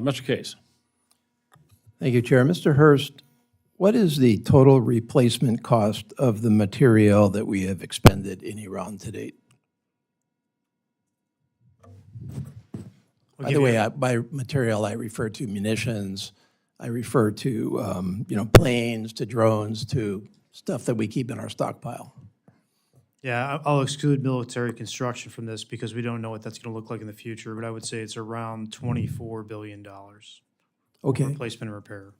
Mr. Case. Thank you, Chair. Mr. Hurst, what is the total replacement cost of the material that we have expended in Iran to date? By the way, by material, I refer to munitions, I refer to, planes, to drones, to stuff that we keep in our stockpile. Yeah, I'll exclude military construction from this because we don't know what that's going to look like in the future, but I would say it's around $24 billion. Okay, Replacement and repair.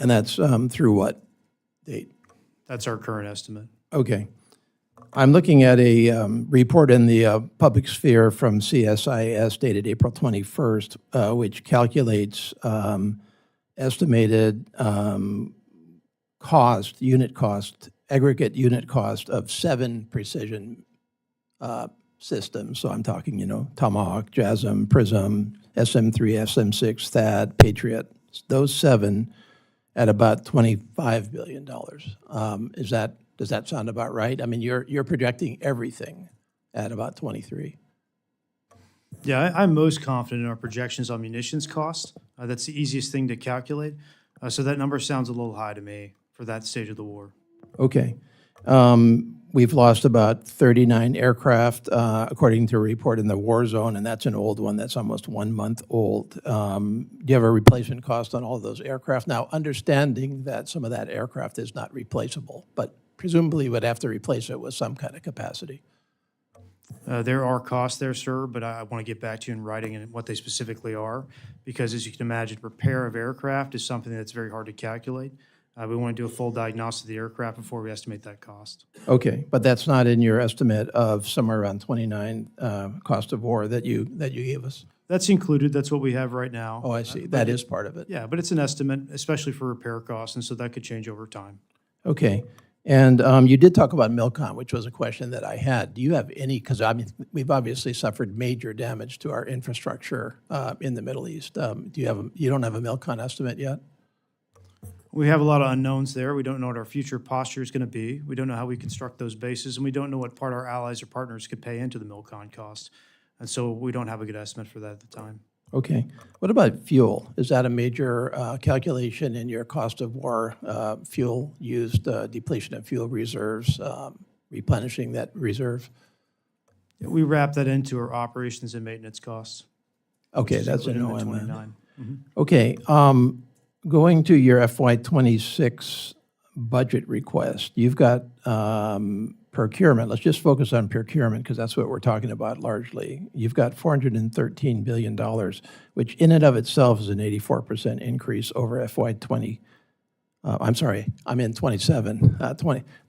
and that's through what date? That's our current estimate. Okay. I'm looking at a report in the public sphere from CSIS dated April 21st, which calculates estimated aggregate unit cost of 7 precision systems. So I'm talking, Tomahawk, JASSM, PrISM, SM-3, SM-6, THAAD, Patriot, those 7 at about $25 billion. Does that sound about right? I mean, you're projecting everything at about 23. Yeah, I'm most confident in our projections on munitions costs. That's the easiest thing to calculate. So that number sounds a little high to me for that stage of the war. Okay. We've lost about 39 aircraft, according to a report in the war zone, and that's an old one. That's almost 1 month old. Do you have a replacement cost on all of those aircraft? Now, understanding that some of that aircraft is not replaceable, but presumably would have to replace it with some kind of capacity. There are costs there, sir, but I want to get back to you in writing and what they specifically are, because as you can imagine, repair of aircraft is something that's very hard to calculate. We want to do a full diagnosis of the aircraft before we estimate that cost. Okay, but that's not in your estimate of somewhere around 29 cost of war that you gave us? That's included. That's what we have right now. Oh, I see. That is part of it. Yeah, but it's an estimate, especially for repair costs, and so that could change over time. Okay. And you did talk about MILCON, which was a question that I had. Do you have any, because I mean, we've obviously suffered major damage to our infrastructure in the Middle East. You don't have a MILCON estimate yet? We have a lot of unknowns there. We don't know what our future posture is going to be. We don't know how we construct those bases, and we don't know what part our allies or partners could pay into the MILCON cost. And so we don't have a good estimate for that at the time. Okay. What about fuel? Is that a major calculation in your cost of war, fuel used, depletion of fuel reserves, replenishing that reserve? We wrap that into our operations and maintenance costs. Okay, which is that's an included in the OM. 29. Okay, going to your FY26 budget request, you've got procurement. Let's just focus on procurement because that's what we're talking about largely. You've got $413 billion, which in and of itself is an 84% increase over FY20. I'm sorry, I'm in 27,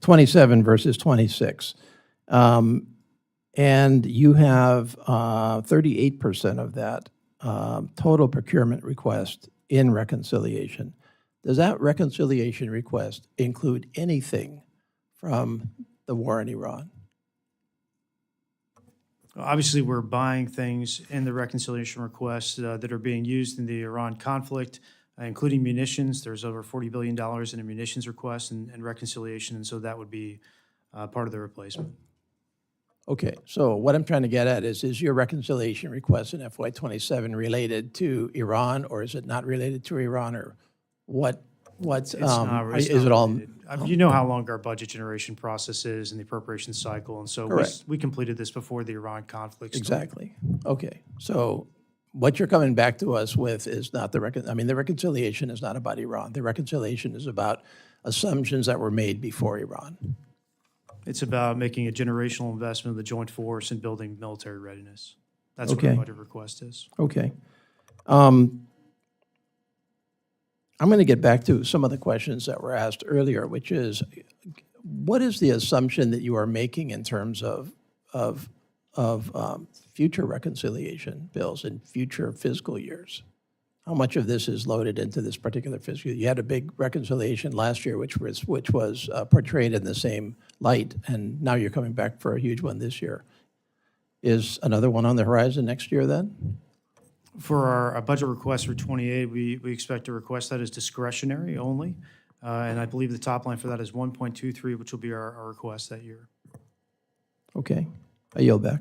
27 versus 26. And you have 38% of that total procurement request in reconciliation. Does that reconciliation request include anything from the war in Iran? Obviously, we're buying things in the reconciliation requests that are being used in the Iran conflict, including munitions. There's over $40 billion in a munitions request and reconciliation, and so that would be part of the replacement. Okay, so what I'm trying to get at is your reconciliation request in FY27 related to Iran, or is it not related to Iran, or what? Is it all? Related. You know how long our budget generation process is and the appropriation cycle, and so we completed this before the Iran conflict started. Exactly. Okay, so what you're coming back to us with is not the reconciliation is not about Iran. The reconciliation is about assumptions that were made before Iran. It's about making a generational investment in the joint force and building military readiness. That's what Okay. our budget request is. Okay. I'm going to get back to some of the questions that were asked earlier, which is, what is the assumption that you are making in terms of future reconciliation bills in future fiscal years? How much of this is loaded into this particular fiscal year? You had a big reconciliation last year, which was portrayed in the same light, and now you're coming back for a huge one this year. Is another one on the horizon next year then? For our budget request for 28, we expect to request that as discretionary only. And I believe the top line for that is 1.23, which will be our request that year. Okay, I yield back.